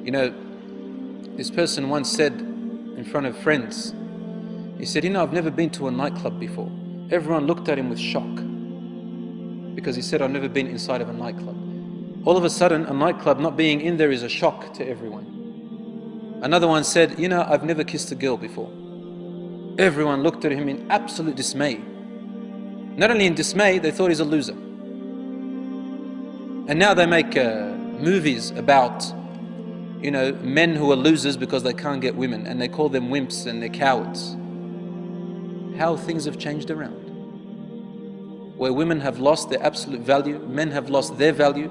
You know, this person once said in front of friends, he said, you know, I've never been to a nightclub before. Everyone looked at him with shock because he said, I've never been inside of a nightclub. All of a sudden, a nightclub not being in there is a shock to everyone. Another one said, you know, I've never kissed a girl before. Everyone looked at him in absolute dismay. Not only in dismay, they thought he's a loser. And now they make movies about, you know, men who are losers because they can't get women, and they call them wimps and they're cowards. How things have changed around. Where women have lost their absolute value, men have lost their value,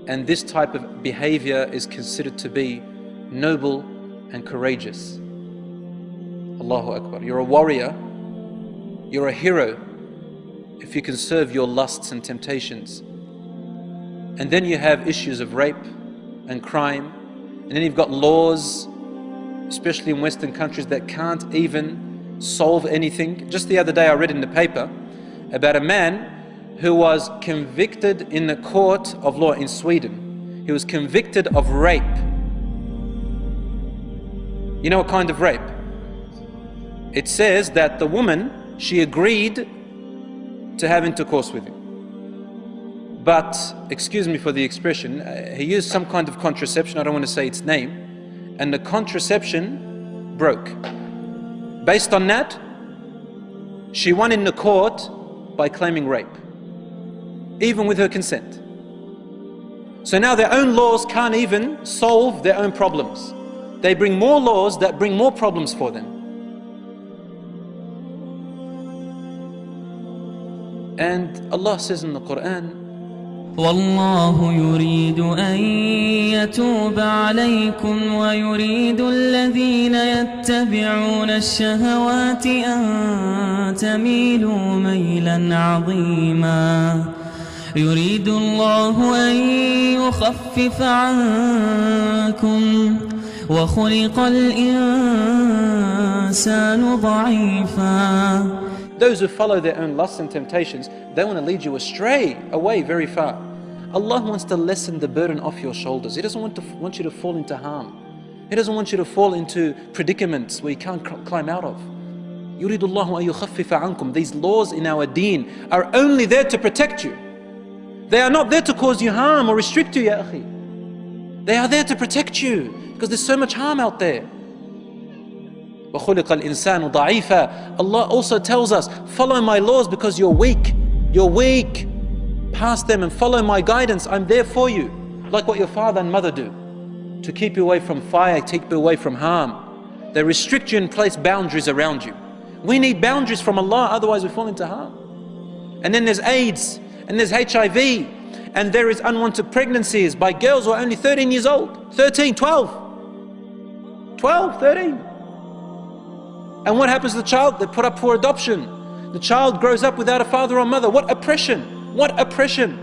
and this type of behavior is considered to be noble and courageous. Allahu Akbar. You're a warrior, you're a hero if you can serve your lusts and temptations. And then you have issues of rape and crime, and then you've got laws, especially in Western countries, that can't even solve anything. Just the other day I read in the paper about a man who was convicted in the court of law in Sweden. He was convicted of rape. You know what kind of rape? It says that the woman, she agreed to have intercourse with him. But, excuse me for the expression, he used some kind of contraception, I don't want to say its name, and the contraception broke. Based on that, she won in the court by claiming rape, even with her consent. So now their own laws can't even solve their own problems. They bring more laws that bring more problems for them. And Allah says in the Quran, والله يريد أن يتوب عليكم ويريد الذين يتبعون الشهوات أن تميلوا ميلا عظيما يريد الله أن يخفف عنكم وخلق الإنسان ضعيفا. Those who follow their own lusts and temptations, they want to lead you astray, away very far. Allah wants to lessen the burden off your shoulders. He doesn't want you to fall into harm. He doesn't want you to fall into predicaments where you can't climb out of. يُرِيدُ اللَّهُ أَن يُخَفِّفَ عَنْكُمْ. These laws in our deen are only there to protect you. They are not there to cause you harm or restrict you, ya akhi. They are there to protect you because there's so much harm out there. وَخُلِقَ الْإِنسَانُ ضَعِيفًا. Allah also tells us, follow my laws because you're weak. You're weak. Pass them and follow my guidance. I'm there for you. Like what your father and mother do. To keep you away from fire, keep you away from harm. They restrict you and place boundaries around you. We need boundaries from Allah, otherwise we fall into harm. And then there's AIDS, and there's HIV, and there is unwanted pregnancies by girls who are only 13 years old. 13, 12. 12, 13. And what happens to the child? They're put up for adoption. The child grows up without a father or mother. What oppression! What oppression!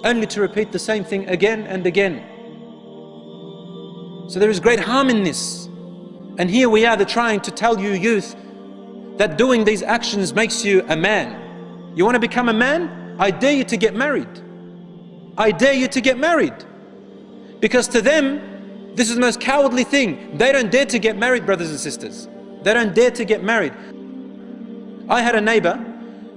Only to repeat the same thing again and again. So there is great harm in this. And here we are, they're trying to tell you youth that doing these actions makes you a man. You want to become a man? I dare you to get married. I dare you to get married. Because to them, this is the most cowardly thing. They don't dare to get married, brothers and sisters. They don't dare to get married. I had a neighbor,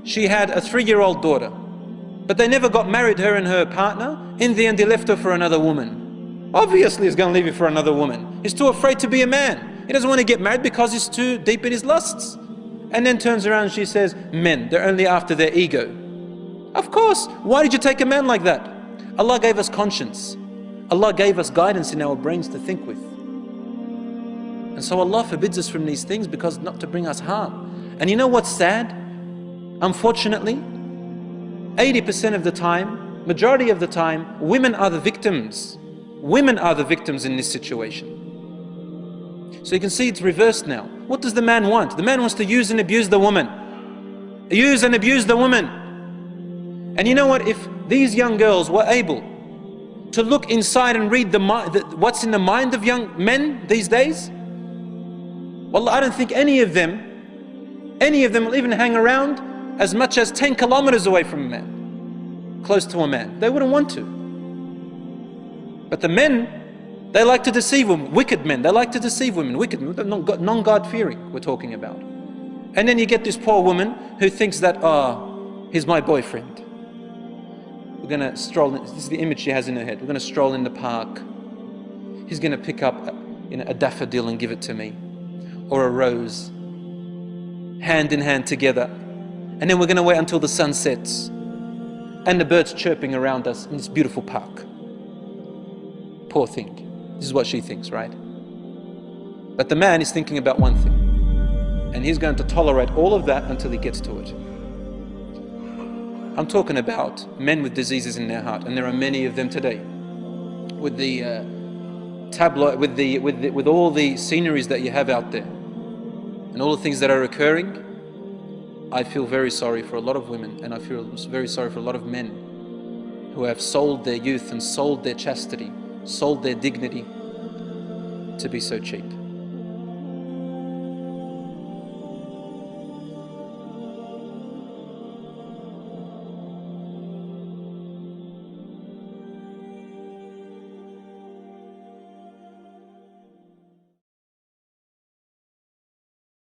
she had a 3-year-old daughter, but they never got married, her and her partner. In the end, he left her for another woman. Obviously, he's going to leave you for another woman. He's too afraid to be a man. He doesn't want to get married because he's too deep in his lusts. And then turns around and she says, men, they're only after their ego. Of course, why did you take a man like that? Allah gave us conscience. Allah gave us guidance in our brains to think with. And so Allah forbids us from these things because not to bring us harm. And you know what's sad? Unfortunately, 80% of the time, majority of the time, women are the victims. Women are the victims in this situation. So you can see it's reversed now. What does the man want? The man wants to use and abuse the woman. Use and abuse the woman. And you know what? If these young girls were able to look inside and read what's in the mind of young men these days, well, I don't think any of them will even hang around as much as 10 kilometers away from a man, close to a man. They wouldn't want to. But the men, they like to deceive women, wicked men. They like to deceive women, wicked men, non-God-fearing we're talking about. And then you get this poor woman who thinks that, oh, he's my boyfriend. We're going to stroll, this is the image she has in her head. We're going to stroll in the park. He's going to pick up a daffodil and give it to me. Or a rose. Hand in hand together. And then we're going to wait until the sun sets. And the birds chirping around us in this beautiful park. Poor thing. This is what she thinks, right? But the man is thinking about one thing. And he's going to tolerate all of that until he gets to it. I'm talking about men with diseases in their heart, and there are many of them today. With the tabloid, with all the sceneries that you have out there, and all the things that are occurring, I feel very sorry for a lot of women, and I feel very sorry for a lot of men who have sold their youth and sold their chastity, sold their dignity to be so cheap.